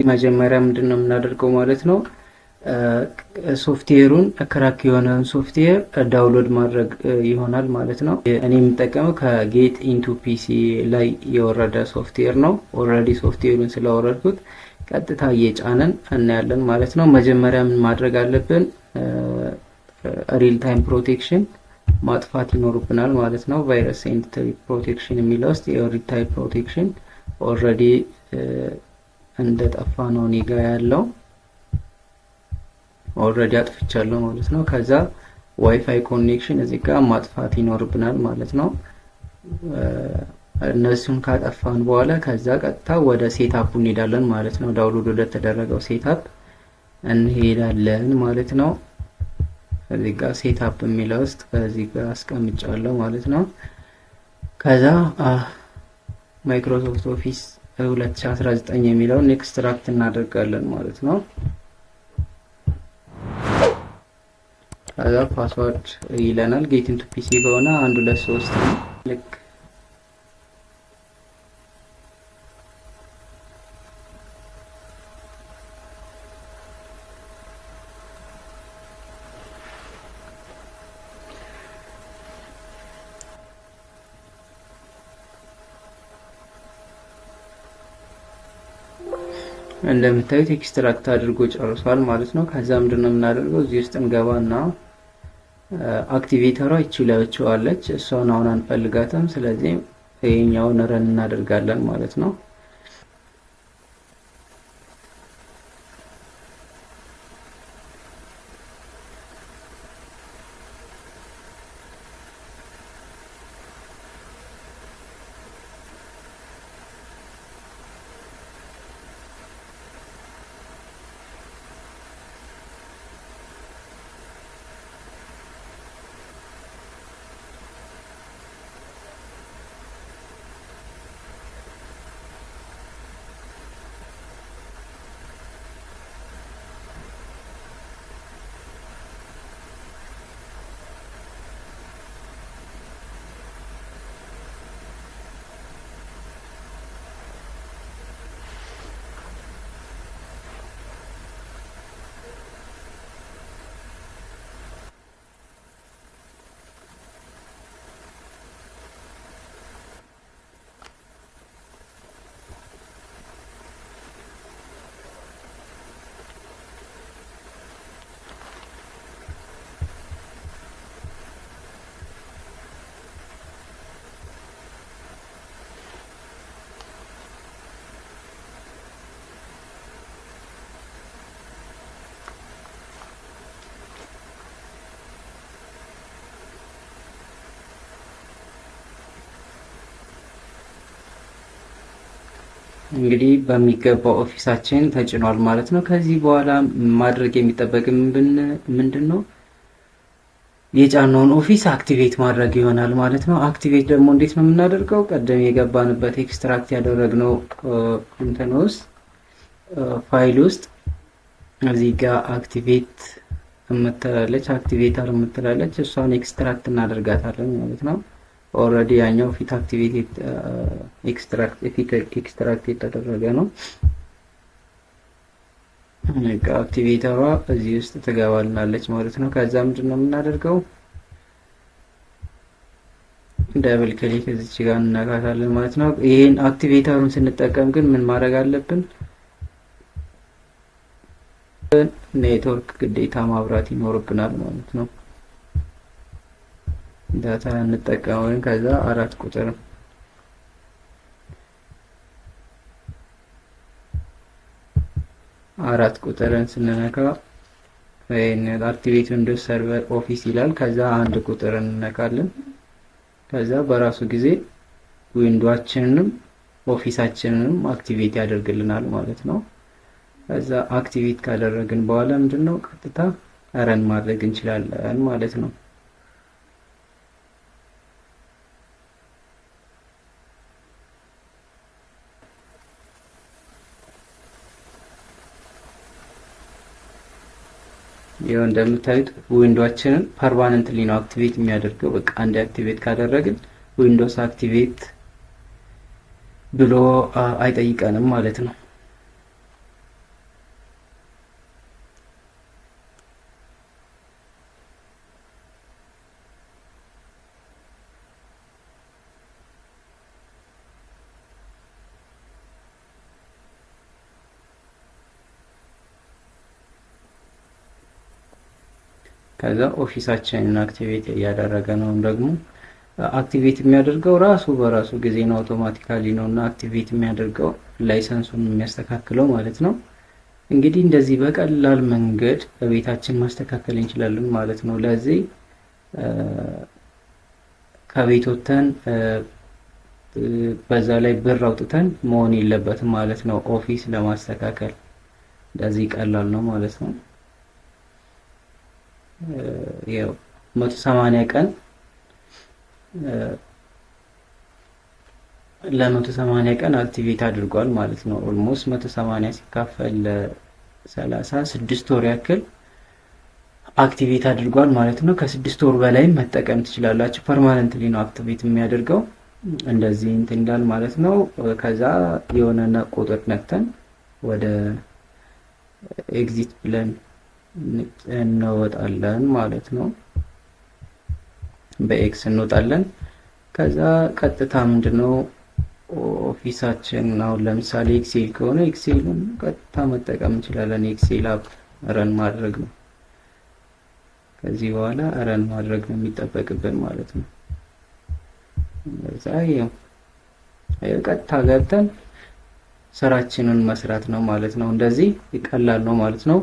መጀመሪያ ምንድነው የምናደርገው ማለት ነው ሶፍትዌሩን ክራክ የሆነውን ሶፍትዌር ዳውንሎድ ማድረግ ይሆናል ማለት ነው። እኔ የምጠቀመው ከጌት ኢንቱ ፒሲ ላይ የወረደ ሶፍትዌር ነው። ኦልሬዲ ሶፍትዌሩን ስላወረድኩት ቀጥታ እየጫነን እናያለን ማለት ነው። መጀመሪያ ምን ማድረግ አለብን? ሪል ታይም ፕሮቴክሽን ማጥፋት ይኖርብናል ማለት ነው። ቫይረስ ኤንድ ፕሮቴክሽን የሚለው ውስጥ የሪል ታይም ፕሮቴክሽን ኦልሬዲ እንደጠፋ ነው እኔ ጋር ያለው። ኦልሬዲ አጥፍቻለሁ ማለት ነው። ከዛ ዋይፋይ ኮኔክሽን እዚህ ጋር ማጥፋት ይኖርብናል ማለት ነው። እነሱን ካጠፋን በኋላ ከዛ ቀጥታ ወደ ሴትአፕ እንሄዳለን ማለት ነው። ዳውንሎድ ወደ ተደረገው ሴትአፕ እንሄዳለን ማለት ነው። እዚህ ጋር ሴትአፕ የሚለው ውስጥ እዚህ ጋር አስቀምጫለሁ ማለት ነው። ከዛ ማይክሮሶፍት ኦፊስ 2019 የሚለውን ኤክስትራክት እናደርጋለን ማለት ነው። ከዛ ፓስወርድ ይለናል። ጌት ኢንቱ ፒሲ ከሆነ 1 2 3 ነው። ልክ እንደምታዩት ኤክስትራክት አድርጎ ጨርሷል ማለት ነው። ከዛ ምንድነው የምናደርገው? እዚህ ውስጥ እንገባና አክቲቬተሯ ይችላልች እሷን አሁን አንፈልጋትም። ስለዚህ ይሄኛውን ረን እናደርጋለን ማለት ነው። እንግዲህ በሚገባው ኦፊሳችን ተጭኗል ማለት ነው። ከዚህ በኋላ ማድረግ የሚጠበቅም ምንድነው የጫነውን ኦፊስ አክቲቬት ማድረግ ይሆናል ማለት ነው። አክቲቬት ደግሞ እንዴት ነው የምናደርገው? ቀደም የገባንበት ኤክስትራክት ያደረግነው ኮንቴነር ፋይል ውስጥ እዚህ ጋር አክቲቬት የምትላለች አክቲቬተር የምትላለች እሷን ኤክስትራክት እናደርጋታለን ማለት ነው። ኦልሬዲ ያኛው ፊት አክቲቬት ኤክስትራክት የተደረገ ነው። አክቲቬተሯ እዚህ ውስጥ ትገባልናለች ማለት ነው። ከዛ ምንድነው የምናደርገው? ደብል ክሊክ እዚች ጋር እናካታለን ማለት ነው። ይሄን አክቲቬተሩን ስንጠቀም ግን ምን ማድረግ አለብን? ኔትወርክ ግዴታ ማብራት ይኖርብናል ማለት ነው። ዳታ እንጠቀመውን ከዛ 4 ቁጥርን ስንነካ ወይን አክቲቬት ዊንዶውስ ሰርቨር ኦፊስ ይላል። ከዛ 1 ቁጥርን እንነካለን። ከዛ በራሱ ጊዜ ዊንዶዋችንንም ኦፊሳችንንም አክቲቬት ያደርግልናል ማለት ነው። ከዛ አክቲቬት ካደረግን በኋላ ምንድነው ቀጥታ ረን ማድረግ እንችላለን ማለት ነው። ይሄው እንደምታዩት ዊንዶዋችንን ፐርማነንትሊ ነው አክቲቬት የሚያደርገው። በቃ አንድ አክቲቬት ካደረግን ዊንዶውስ አክቲቬት ብሎ አይጠይቀንም ማለት ነው። ከዛ ኦፊሳችንን አክቲቬት እያደረገ ነው። ደግሞ አክቲቬት የሚያደርገው ራሱ በራሱ ጊዜ ነው፣ አውቶማቲካሊ ነው እና አክቲቬት የሚያደርገው ላይሰንሱን የሚያስተካክለው ማለት ነው። እንግዲህ እንደዚህ በቀላል መንገድ በቤታችን ማስተካከል እንችላለን ማለት ነው። ለዚህ ከቤት ወጥተን በዛ ላይ ብር አውጥተን መሆን የለበትም ማለት ነው። ኦፊስ ለማስተካከል እንደዚህ ቀላል ነው ማለት ነው። ያው 180 ቀን ለ180 ቀን አክቲቬት አድርጓል ማለት ነው። ኦልሞስት 180 ሲካፈል ለ30 6 ወር ያክል አክቲቬት አድርጓል ማለት ነው። ከ6 ወር በላይ መጠቀም ትችላላችሁ። ፐርማነንትሊ ነው አክቲቬት የሚያደርገው። እንደዚህ እንትን እንዳል ማለት ነው። ከዛ የሆነና ቁጥር ነክተን ወደ ኤግዚት ብለን እንወጣለን ማለት ነው። በኤክስ እንወጣለን። ከዛ ቀጥታ ምንድነው ኦፊሳችን አሁን ለምሳሌ ኤክሴል ከሆነ ኤክሴልን ቀጥታ መጠቀም እንችላለን። ኤክሴል አፕ ረን ማድረግ ነው። ከዚህ በኋላ ረን ማድረግ ነው የሚጠበቅብን ማለት ነው። ከዛ ይሄው ቀጥታ ገብተን ስራችንን መስራት ነው ማለት ነው። እንደዚህ ይቀላል ነው ማለት ነው።